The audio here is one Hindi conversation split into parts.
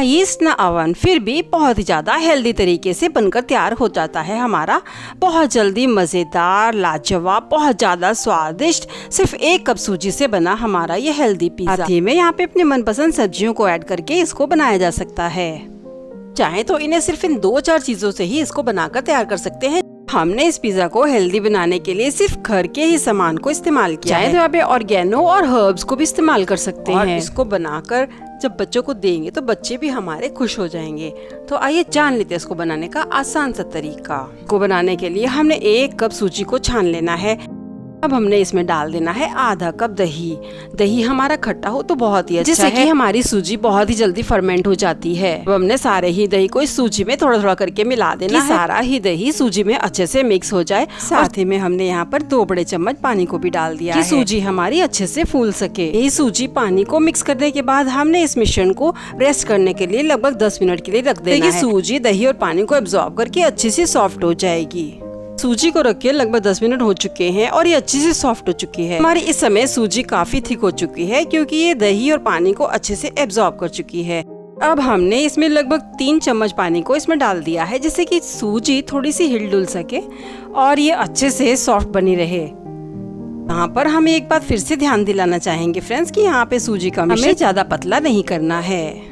यीस्ट ना ओवन फिर भी बहुत ही ज़्यादा हेल्दी तरीके से बनकर तैयार हो जाता है हमारा बहुत जल्दी मज़ेदार लाजवाब बहुत ज़्यादा स्वादिष्ट सिर्फ 1 कप सूजी से बना हमारा ये हेल्दी पिज़्ज़ा में यहाँ पे अपने मनपसंद सब्जियों को ऐड करके इसको बनाया जा सकता है। चाहे तो इन्हें सिर्फ इन 2-4 चीज़ों से ही इसको बनाकर तैयार कर सकते हैं। हमने इस पिज़्ज़ा को हेल्दी बनाने के लिए सिर्फ घर के ही सामान को इस्तेमाल किया है। तो यहाँ पे ऑर्गेनो और हर्ब्स को भी इस्तेमाल कर सकते हैं। इसको बनाकर जब बच्चों को देंगे तो बच्चे भी हमारे खुश हो जाएंगे। तो आइए जान लेते हैं इसको बनाने का आसान सा तरीका। को बनाने के लिए हमने 1 कप सूजी को छान लेना है। अब हमने इसमें डाल देना है आधा कप दही। दही हमारा खट्टा हो तो बहुत ही अच्छा है, जिससे कि हमारी सूजी बहुत ही जल्दी फर्मेंट हो जाती है। अब हमने सारे ही दही को इस सूजी में थोड़ा थोड़ा करके मिला देना है। सारा ही दही सूजी में अच्छे से मिक्स हो जाए। साथ ही में हमने यहाँ पर 2 बड़े चम्मच पानी को भी डाल दिया है, सूजी हमारी अच्छे से फूल सके। यही सूजी पानी को मिक्स करने के बाद हमने इस मिश्रण को रेस्ट करने के लिए लगभग 10 मिनट के लिए रख देना है। सूजी दही और पानी को एब्जॉर्ब करके अच्छे से सॉफ्ट हो जाएगी। सूजी को रख के लगभग 10 मिनट हो चुके हैं और ये अच्छे से सॉफ्ट हो चुकी है। हमारी इस समय सूजी काफी थिक हो चुकी है क्योंकि ये दही और पानी को अच्छे से एब्जॉर्ब कर चुकी है। अब हमने इसमें लगभग 3 चम्मच पानी को इसमें डाल दिया है, जिससे कि सूजी थोड़ी सी हिल डुल सके और ये अच्छे से सॉफ्ट बनी रहे। यहाँ पर हमें एक बात फिर से ध्यान दिलाना चाहेंगे फ्रेंड्स कि यहाँ पे सूजी का मिश्रण हमें ज्यादा पतला नहीं करना है।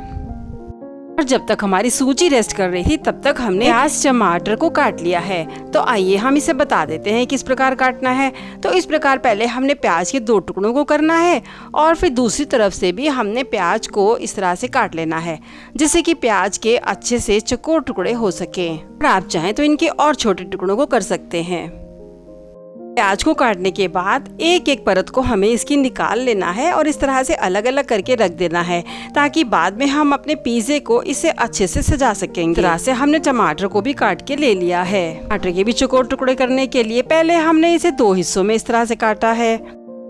और जब तक हमारी सूजी रेस्ट कर रही थी तब तक हमने प्याज टमाटर को काट लिया है। तो आइए हम इसे बता देते हैं किस प्रकार काटना है। तो इस प्रकार पहले हमने प्याज के 2 टुकड़ों को करना है और फिर दूसरी तरफ से भी हमने प्याज को इस तरह से काट लेना है, जिससे कि प्याज के अच्छे से चौकोर टुकड़े हो सके। और आप चाहें तो इनके और छोटे टुकड़ों को कर सकते हैं। प्याज को काटने के बाद एक एक परत को हमें इसकी निकाल लेना है और इस तरह से अलग अलग करके रख देना है, ताकि बाद में हम अपने पिज़्ज़े को इससे अच्छे से सजा सकेंगे। इस तरह से हमने टमाटर को भी काट के ले लिया है। टमाटर के भी चौकोर टुकड़े करने के लिए पहले हमने इसे 2 हिस्सों में इस तरह से काटा है।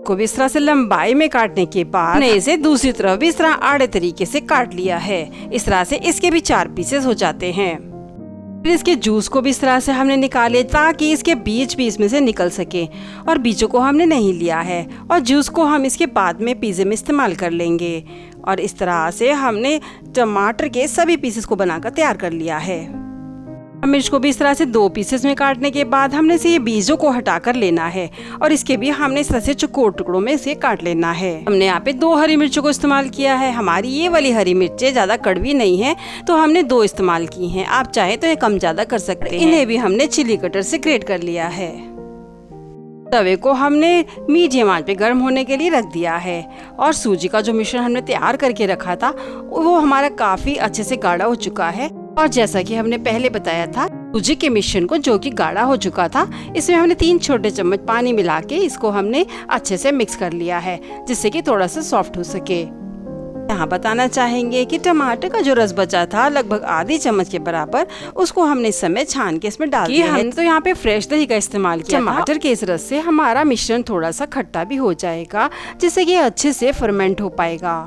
को भी इस तरह से लंबाई में काटने के बाद हमने इसे दूसरी तरफ भी इस तरह आड़े तरीके से काट लिया है। इस तरह से इसके भी 4 पीसेस हो जाते हैं। फिर इसके जूस को भी इस तरह से हमने निकाले ताकि इसके बीज भी इसमें से निकल सके, और बीजों को हमने नहीं लिया है और जूस को हम इसके बाद में पिज़्ज़े में इस्तेमाल कर लेंगे। और इस तरह से हमने टमाटर के सभी पीसेस को बनाकर तैयार कर लिया है। मिर्च को भी इस तरह से 2 पीसेस में काटने के बाद हमने से ये बीजों को हटाकर लेना है और इसके भी हमने इस तरह से चौकोर टुकड़ों में इसे काट लेना है। हमने यहाँ पे 2 हरी मिर्चों को इस्तेमाल किया है। हमारी ये वाली हरी मिर्चें ज्यादा कड़वी नहीं है तो हमने 2 इस्तेमाल की हैं। आप चाहे तो ये कम ज्यादा कर सकते हैं। इन्हें भी हमने चिली कटर से ग्रेट कर लिया है। तवे को हमने मीडियम आंच पे गर्म होने के लिए रख दिया है और सूजी का जो मिश्रण हमने तैयार करके रखा था वो हमारा काफी अच्छे से गाढ़ा हो चुका है। और जैसा कि हमने पहले बताया था, सूजी के मिश्रण को जो कि गाढ़ा हो चुका था, इसमें हमने 3 छोटे चम्मच पानी मिला के इसको हमने अच्छे से मिक्स कर लिया है, जिससे कि थोड़ा सा सॉफ्ट हो सके। यहाँ बताना चाहेंगे कि टमाटर का जो रस बचा था लगभग आधी चम्मच के बराबर, उसको हमने इस समय छान के इसमें डाल दिया है। हमने तो यहाँ पे फ्रेश दही का इस्तेमाल किया। टमाटर के इस रस से हमारा मिश्रण थोड़ा सा खट्टा भी हो जाएगा, जिससे कि अच्छे से फर्मेंट हो पाएगा।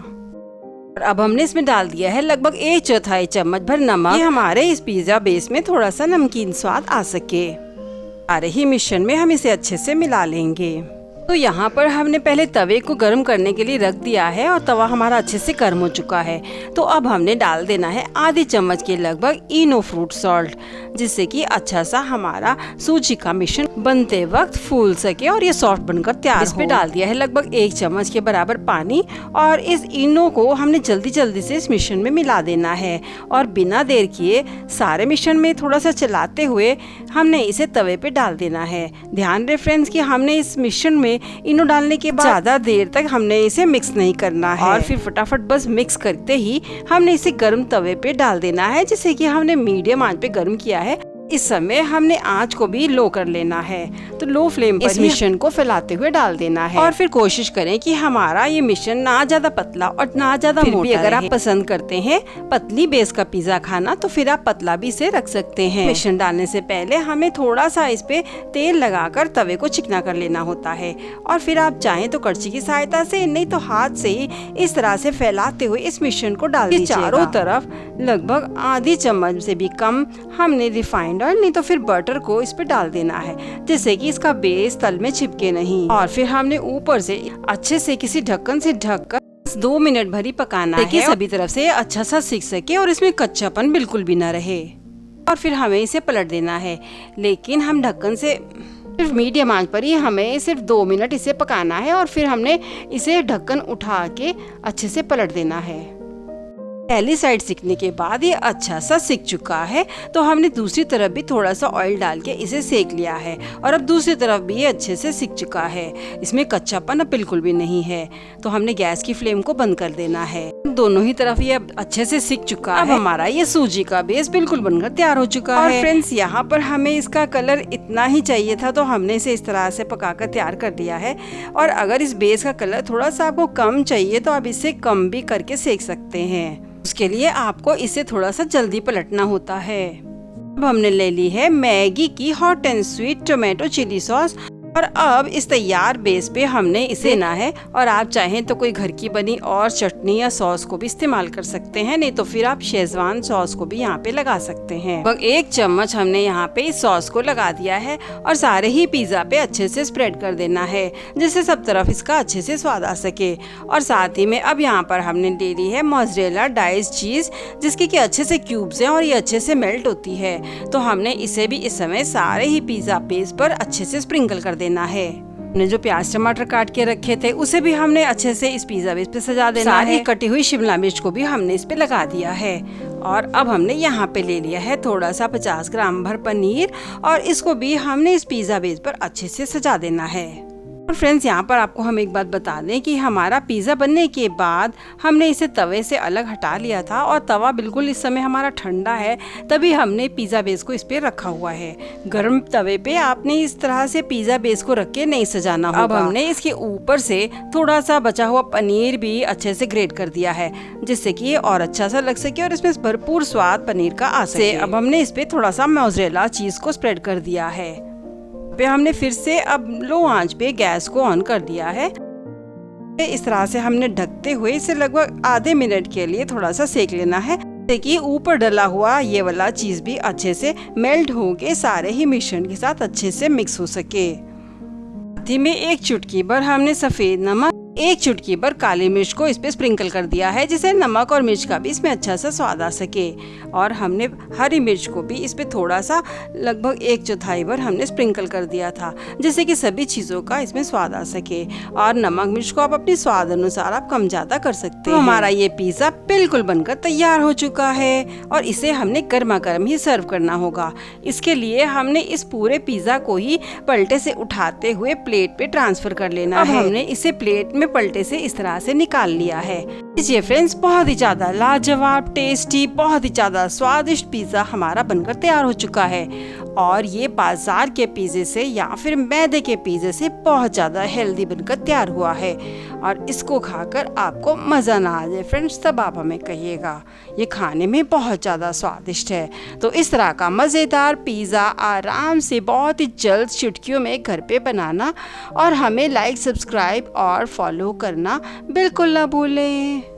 और अब हमने इसमें डाल दिया है लगभग 1/4 चम्मच भर नमक, ये हमारे इस पिज़्ज़ा बेस में थोड़ा सा नमकीन स्वाद आ सके। सारे ही मिश्रण में हम इसे अच्छे से मिला लेंगे। तो यहाँ पर हमने पहले तवे को गर्म करने के लिए रख दिया है और तवा हमारा अच्छे से गर्म हो चुका है। तो अब हमने डाल देना है आधी चम्मच के लगभग इनो फ्रूट सॉल्ट, जिससे कि अच्छा सा हमारा सूजी का मिश्रण बनते वक्त फूल सके और ये सॉफ्ट बनकर तैयार हो। इसमें डाल दिया है लगभग 1 चम्मच के बराबर पानी और इस इनो को हमने जल्दी जल्दी से इस मिश्रण में मिला देना है और बिना देर किए सारे मिश्रण में थोड़ा सा चलाते हुए हमने इसे तवे पे डाल देना है। ध्यान रहे फ्रेंड्स कि हमने इस मिश्रण में इनो डालने के बाद ज्यादा देर तक हमने इसे मिक्स नहीं करना है और फिर फटाफट बस मिक्स करते ही हमने इसे गर्म तवे पे डाल देना है, जिसे कि हमने मीडियम आंच पे गर्म किया है। इस समय हमने आंच को भी लो कर लेना है। तो लो फ्लेम पर इस मिश्रण को फैलाते हुए डाल देना है और फिर कोशिश करें कि हमारा ये मिश्रण ना ज्यादा पतला और ना ज्यादा मोटा रहे। अगर आप पसंद करते हैं पतली बेस का पिज्जा खाना तो फिर आप पतला भी इसे रख सकते हैं। मिश्रण डालने से पहले हमें थोड़ा सा इस पे तेल लगाकर तवे को चिकना कर लेना होता है और फिर आप चाहें तो कड़छी की सहायता से, नहीं तो हाथ से ही इस तरह से फैलाते हुए इस मिश्रण को डाल दीजिएगा। चारों तरफ लगभग आधी चम्मच से भी कम हमने रिफाइंड ऑयल नहीं तो फिर बटर को इस पे डाल देना है, जिससे कि इसका बेस तल में चिपके नहीं। और फिर हमने ऊपर से अच्छे से किसी ढक्कन से ढककर बस 2 मिनट भर ही पकाना है, ताकि सभी तरफ से अच्छा सा सीख सके और इसमें कच्चापन बिल्कुल भी ना रहे। और फिर हमें इसे पलट देना है, लेकिन हम ढक्कन से सिर्फ मीडियम आंच पर ही हमें सिर्फ 2 मिनट इसे पकाना है। और फिर हमने इसे ढक्कन उठा के अच्छे से पलट देना है। पहली साइड सिकने के बाद ये अच्छा सा सिक चुका है, तो हमने दूसरी तरफ भी थोड़ा सा ऑयल डाल के इसे सेक लिया है और अब दूसरी तरफ भी ये अच्छे से सिक चुका है। इसमें कच्चापन अब बिल्कुल भी नहीं है, तो हमने गैस की फ्लेम को बंद कर देना है। दोनों ही तरफ ये अच्छे से सिक चुका है। अब हमारा ये सूजी का बेस बिल्कुल बनकर तैयार हो चुका है। और फ्रेंड्स, यहाँ पर हमें इसका कलर इतना ही चाहिए था, तो हमने इसे इस तरह से पकाकर तैयार कर दिया है। और अगर इस बेस का कलर थोड़ा सा आपको कम चाहिए तो आप इसे कम भी करके सेक सकते हैं। उसके लिए आपको इसे थोड़ा सा जल्दी पलटना होता है। अब हमने ले ली है मैगी की hot and sweet tomato chilli sauce और अब इस तैयार बेस पे हमने इसे लेना है। और आप चाहें तो कोई घर की बनी और चटनी या सॉस को भी इस्तेमाल कर सकते हैं, नहीं तो फिर आप शेजवान सॉस को भी यहाँ पे लगा सकते हैं। लगभग 1 चम्मच हमने यहाँ पे इस सॉस को लगा दिया है और सारे ही पिज्जा पे अच्छे से स्प्रेड कर देना है, जिससे सब तरफ इसका अच्छे से स्वाद आ सके। और साथ ही में अब यहाँ पर हमने ले ली है मोज़रेला डाइस चीज, जिसकी कि अच्छे से क्यूब्स हैं और ये अच्छे से मेल्ट होती है। तो हमने इसे भी इस समय सारे ही पिज्जा बेस पर अच्छे से स्प्रिंकल कर देना है। हमने जो प्याज टमाटर काट के रखे थे उसे भी हमने अच्छे से इस पिज्जा बेस पे सजा देना है। कटी हुई शिमला मिर्च को भी हमने इस पे लगा दिया है। और अब हमने यहाँ पे ले लिया है थोड़ा सा 50 ग्राम भर पनीर और इसको भी हमने इस पिज्जा बेस पर अच्छे से सजा देना है। और फ्रेंड्स, यहाँ पर आपको हम एक बात बता दें कि हमारा पिज़्ज़ा बनने के बाद हमने इसे तवे से अलग हटा लिया था और तवा बिल्कुल इस समय हमारा ठंडा है, तभी हमने पिज़्ज़ा बेस को इस पे रखा हुआ है। गर्म तवे पे आपने इस तरह से पिज़्ज़ा बेस को रख के नहीं सजाना होगा। अब हमने इसके ऊपर से थोड़ा सा बचा हुआ पनीर भी अच्छे से ग्रेट कर दिया है, जिससे कि ये और अच्छा सा लग सके और इसमें भरपूर स्वाद पनीर का आ सके। अब हमने इस पे थोड़ा सा मोज़रेला चीज को स्प्रेड कर दिया है। पे हमने फिर से अब लो आंच पे गैस को ऑन कर दिया है। इस तरह से हमने ढकते हुए इसे लगभग आधे मिनट के लिए थोड़ा सा सेक लेना है, ताकि ऊपर डला हुआ ये वाला चीज भी अच्छे से मेल्ट होके सारे ही मिश्रण के साथ अच्छे से मिक्स हो सके। साथ ही में 1 चुटकी भर हमने सफेद नमक, 1 चुटकी भर काली मिर्च को इस पे स्प्रिंकल कर दिया है, जिससे नमक और मिर्च का भी इसमें अच्छा सा स्वाद आ सके। और हमने हरी मिर्च को भी इस पे थोड़ा सा लगभग 1/4 भर हमने स्प्रिंकल कर दिया था, जिससे कि सभी चीज़ों का इसमें स्वाद आ सके। और नमक मिर्च को आप अपने स्वाद अनुसार आप कम ज़्यादा कर सकते हैं। हमारा ये पिज़्ज़ा बिल्कुल बनकर तैयार हो चुका है और इसे हमने गर्मा गर्म ही सर्व करना होगा। इसके लिए हमने इस पूरे पिज़्ज़ा को ही पलटे से उठाते हुए प्लेट पे ट्रांसफर कर लेना है। हमने इसे प्लेट में पलटे से इस तरह से निकाल लिया है। ये फ्रेंड्स, बहुत ही ज्यादा लाजवाब, टेस्टी, बहुत ही ज्यादा स्वादिष्ट पिज्जा हमारा बनकर तैयार हो चुका है। और ये बाजार के पिज्जे से या फिर मैदे के पिज्जे से बहुत ज्यादा हेल्दी बनकर तैयार हुआ है। और इसको खाकर आपको मजा ना आ जाए फ्रेंड्स, तब आप हमें कहिएगा। ये खाने में बहुत ज्यादा स्वादिष्ट है। तो इस तरह का मजेदार पिज्जा आराम से बहुत ही जल्द चुटकियों में घर पे बनाना और हमें लाइक, सब्सक्राइब और फॉलो करना बिल्कुल ना भूलें।